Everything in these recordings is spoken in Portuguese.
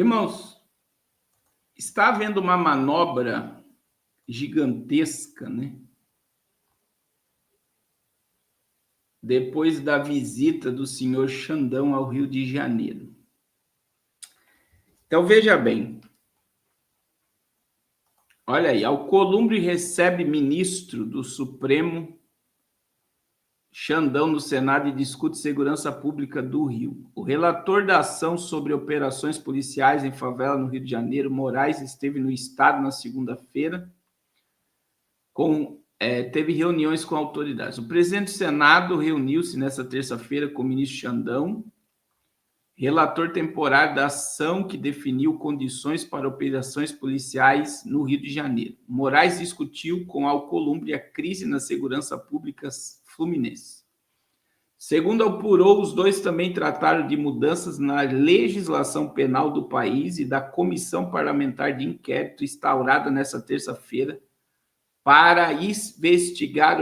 Irmãos, está havendo uma manobra gigantesca, né? Depois da visita do senhor Xandão ao Rio de Janeiro. Então, veja bem. Olha aí, Alcolumbre recebe ministro do Supremo Xandão no Senado e discute segurança pública do Rio. O relator da ação sobre operações policiais em favela no Rio de Janeiro, Moraes, esteve no estado na segunda-feira, teve reuniões com autoridades. O presidente do Senado reuniu-se nesta terça-feira com o ministro Xandão, relator temporário da ação que definiu condições para operações policiais no Rio de Janeiro. Moraes discutiu com Alcolumbre a crise na segurança pública fluminense. Segundo apurou, os dois também trataram de mudanças na legislação penal do país e da comissão parlamentar de inquérito instaurada nesta terça-feira para investigar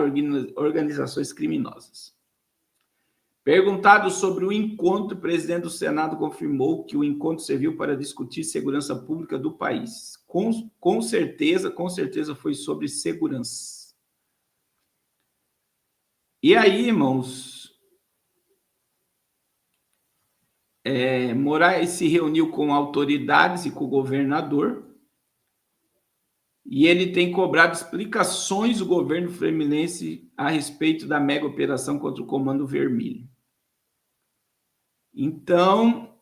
organizações criminosas. Perguntado sobre o encontro, o presidente do Senado confirmou que o encontro serviu para discutir segurança pública do país. Com certeza foi sobre segurança. E aí, irmãos, Moraes se reuniu com autoridades e com o governador, e ele tem cobrado explicações do governo fluminense a respeito da mega operação contra o Comando Vermelho. Então,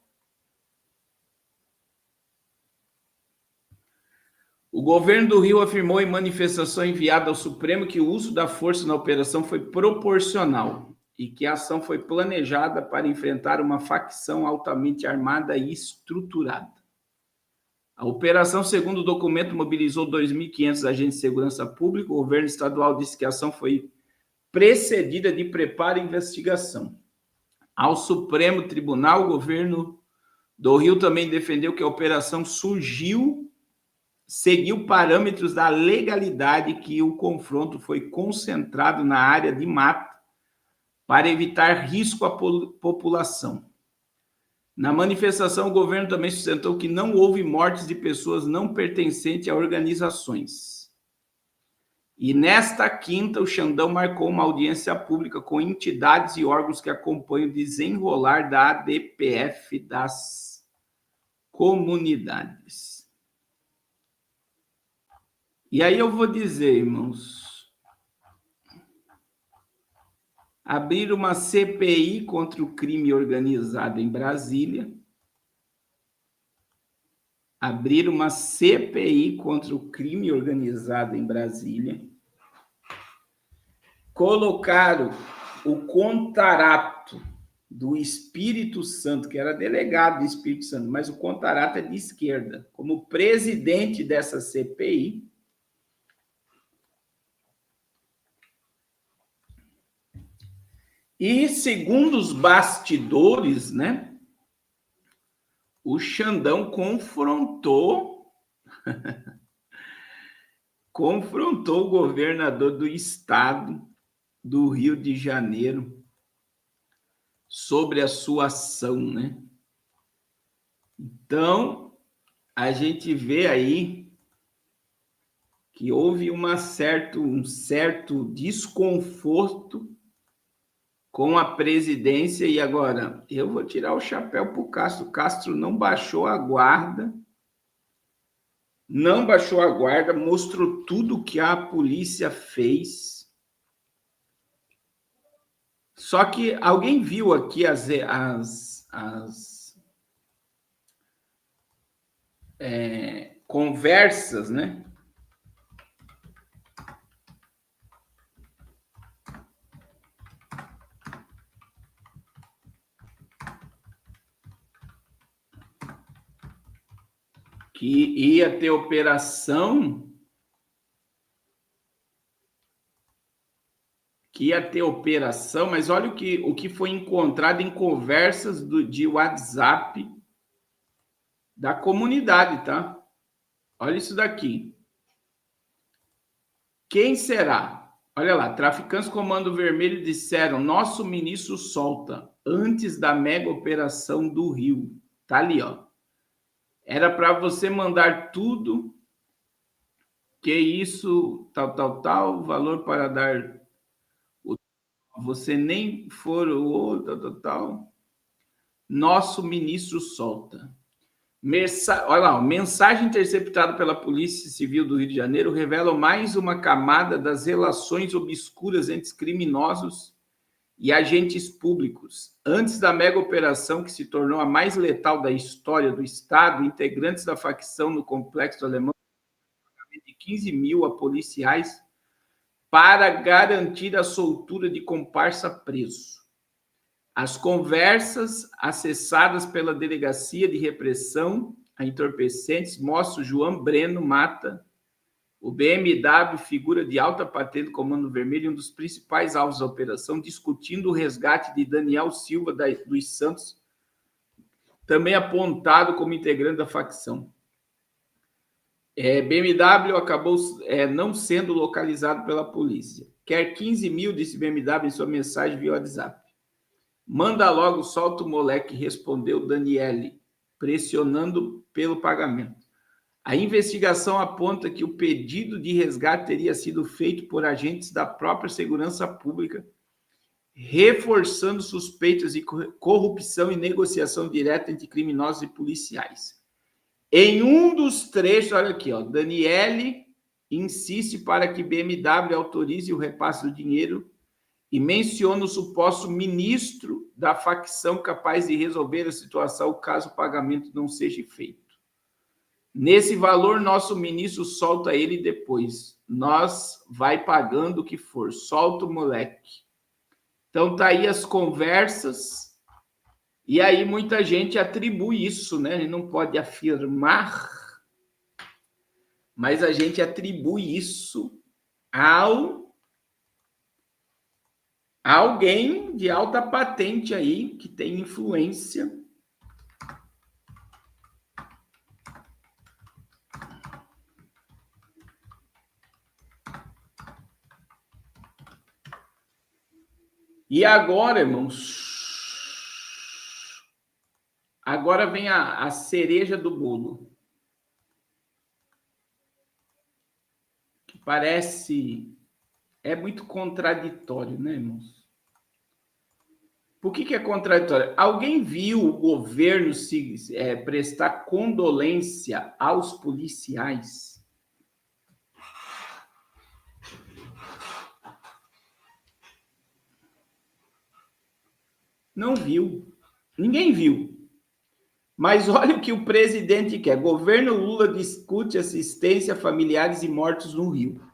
o governo do Rio afirmou em manifestação enviada ao Supremo que o uso da força na operação foi proporcional e que a ação foi planejada para enfrentar uma facção altamente armada e estruturada. A operação, segundo o documento, mobilizou 2.500 agentes de segurança pública. O governo estadual disse que a ação foi precedida de preparo e investigação. Ao Supremo Tribunal, o governo do Rio também defendeu que a operação seguiu parâmetros da legalidade, que o confronto foi concentrado na área de mata para evitar risco à população. Na manifestação, o governo também sustentou que não houve mortes de pessoas não pertencentes a organizações. E nesta quinta, o Xandão marcou uma audiência pública com entidades e órgãos que acompanham o desenrolar da ADPF das comunidades. E aí eu vou dizer, irmãos, abrir uma CPI contra o crime organizado em Brasília. Abrir uma CPI contra o crime organizado em Brasília. Colocaram o Contarato do Espírito Santo, que era delegado do Espírito Santo, mas o Contarato é de esquerda, como presidente dessa CPI. E, segundo os bastidores, né, o Xandão confrontou o governador do estado do Rio de Janeiro sobre a sua ação, né? Então, a gente vê aí que houve um certo desconforto com a presidência. E agora, eu vou tirar o chapéu para o Castro. O Castro não baixou a guarda, mostrou tudo que a polícia fez. Só que alguém viu aqui as conversas, né? Que ia ter operação, mas olha o que foi encontrado em conversas de WhatsApp da comunidade, tá? Olha isso daqui. Quem será? Olha lá, traficantes Comando Vermelho disseram: nosso ministro solta antes da mega operação do Rio. Tá ali, ó. Era para você mandar tudo, que isso, tal, valor para dar. Você nem for o tal. Nosso ministro solta. Olha lá, mensagem interceptada pela Polícia Civil do Rio de Janeiro revela mais uma camada das relações obscuras entre criminosos e agentes públicos. Antes da mega operação que se tornou a mais letal da história do Estado, integrantes da facção no Complexo Alemão de 15 mil a policiais para garantir a soltura de comparsa preso. As conversas acessadas pela Delegacia de Repressão a Entorpecentes mostram João Breno Mata, o BMW, figura de alta patente do Comando Vermelho, um dos principais alvos da operação, discutindo o resgate de Daniel Silva dos Santos, também apontado como integrante da facção. BMW acabou não sendo localizado pela polícia. Quer 15 mil, disse BMW em sua mensagem via WhatsApp. Manda logo, solta o moleque, respondeu Daniele, pressionando pelo pagamento. A investigação aponta que o pedido de resgate teria sido feito por agentes da própria segurança pública, reforçando suspeitas de corrupção e negociação direta entre criminosos e policiais. Em um dos trechos, olha aqui, ó, Daniele insiste para que BMW autorize o repasse do dinheiro e menciona o suposto ministro da facção capaz de resolver a situação caso o pagamento não seja feito. Nesse valor, nosso ministro solta ele depois. Nós vai pagando o que for. Solta o moleque. Então, tá aí as conversas. E aí muita gente atribui isso, né? Ele não pode afirmar, mas a gente atribui isso a alguém de alta patente aí, que tem influência. E agora, irmãos, agora vem a cereja do bolo. Que parece... É muito contraditório, né, irmãos? Por que é contraditório? Alguém viu o governo prestar condolência aos policiais? Não viu. Ninguém viu. Mas olha o que o presidente quer. Governo Lula discute assistência a familiares e mortos no Rio.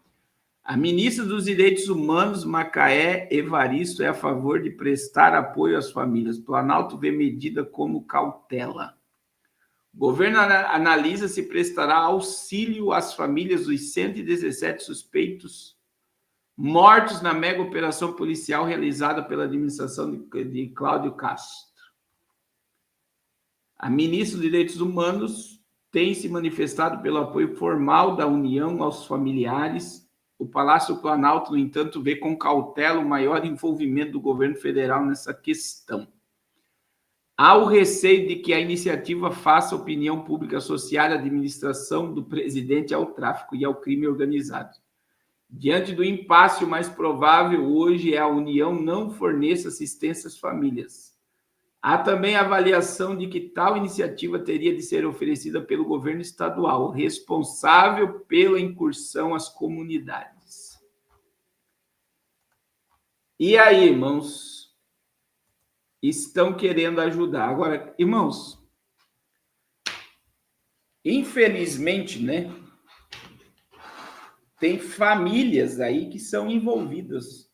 A ministra dos Direitos Humanos, Macaé Evaristo, é a favor de prestar apoio às famílias. Planalto vê medida como cautela. O governo analisa se prestará auxílio às famílias dos 117 suspeitos mortos na mega operação policial realizada pela administração de Cláudio Castro. A ministra dos Direitos Humanos tem se manifestado pelo apoio formal da União aos familiares. O Palácio Planalto, no entanto, vê com cautela o maior envolvimento do governo federal nessa questão. Há o receio de que a iniciativa faça a opinião pública associar a administração do presidente ao tráfico e ao crime organizado. Diante do impasse, o mais provável hoje é a União não forneça assistência às famílias. Há também a avaliação de que tal iniciativa teria de ser oferecida pelo governo estadual, responsável pela incursão às comunidades. E aí, irmãos, estão querendo ajudar. Agora, irmãos, infelizmente, né, tem famílias aí que são envolvidas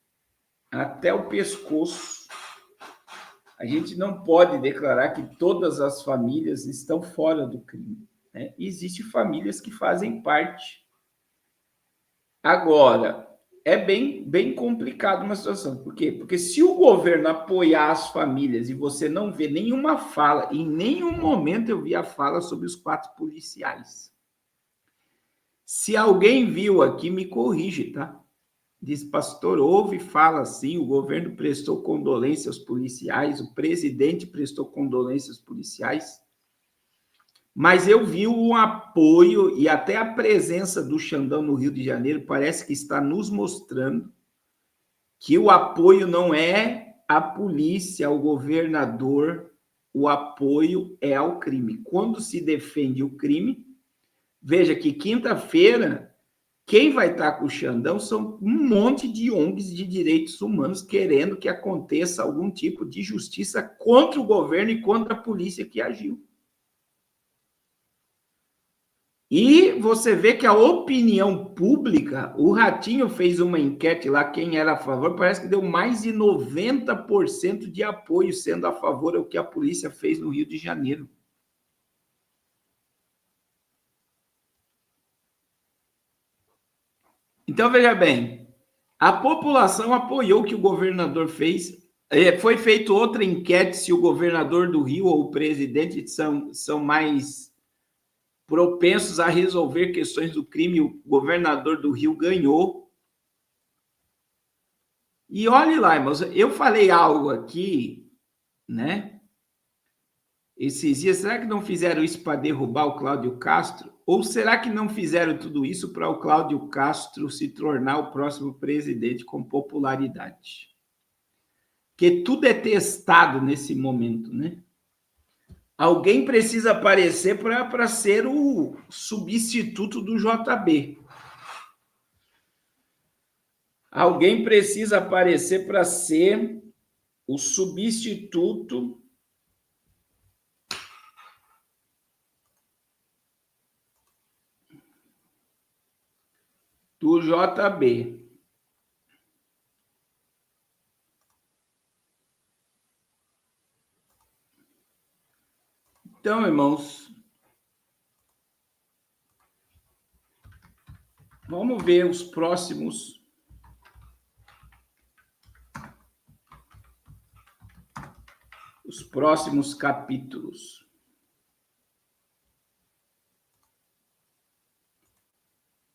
até o pescoço. A gente não pode declarar que todas as famílias estão fora do crime, né? Existem famílias que fazem parte. Agora, é bem complicado uma situação. Por quê? Porque se o governo apoiar as famílias e você não vê nenhuma fala, em nenhum momento eu vi a fala sobre os 4 policiais. Se alguém viu aqui, me corrige, tá? Diz, pastor, houve fala assim, o governo prestou condolência aos policiais, o presidente prestou condolência aos policiais, Mas eu vi o apoio e até a presença do Xandão no Rio de Janeiro parece que está nos mostrando que o apoio não é à polícia, ao governador, o apoio é ao crime. Quando se defende o crime, veja que quinta-feira, quem vai estar com o Xandão são um monte de ONGs de direitos humanos querendo que aconteça algum tipo de justiça contra o governo e contra a polícia que agiu. E você vê que a opinião pública, o Ratinho fez uma enquete lá, quem era a favor, parece que deu mais de 90% de apoio, sendo a favor ao que a polícia fez no Rio de Janeiro. Então, veja bem, a população apoiou o que o governador fez. Foi feita outra enquete se o governador do Rio ou o presidente são mais propensos a resolver questões do crime. O governador do Rio ganhou. E olhe lá, irmãos, eu falei algo aqui, né? Esses dias, será que não fizeram isso para derrubar o Cláudio Castro? Ou será que não fizeram tudo isso para o Cláudio Castro se tornar o próximo presidente com popularidade? Porque tudo é testado nesse momento, né? Alguém precisa aparecer para ser o substituto do JB. Alguém precisa aparecer para ser o substituto do JB. Então, irmãos, vamos ver os próximos capítulos.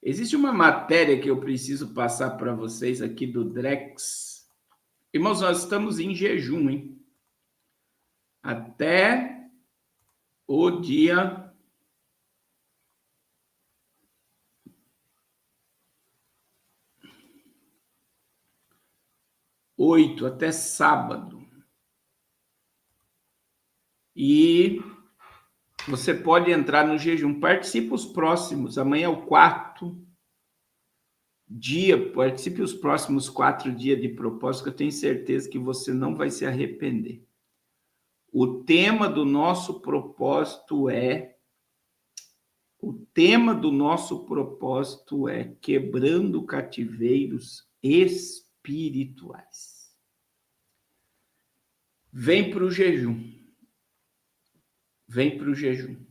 Existe uma matéria que eu preciso passar para vocês aqui do Drex. Irmãos, nós estamos em jejum, hein? Até o dia 8, até sábado. E você pode entrar no jejum. Participe os próximos. Amanhã é o 4º dia. Participe os próximos 4 dias de propósito, que eu tenho certeza que você não vai se arrepender. O tema do nosso propósito é quebrando cativeiros espirituais. Vem para o jejum. Vem para o jejum.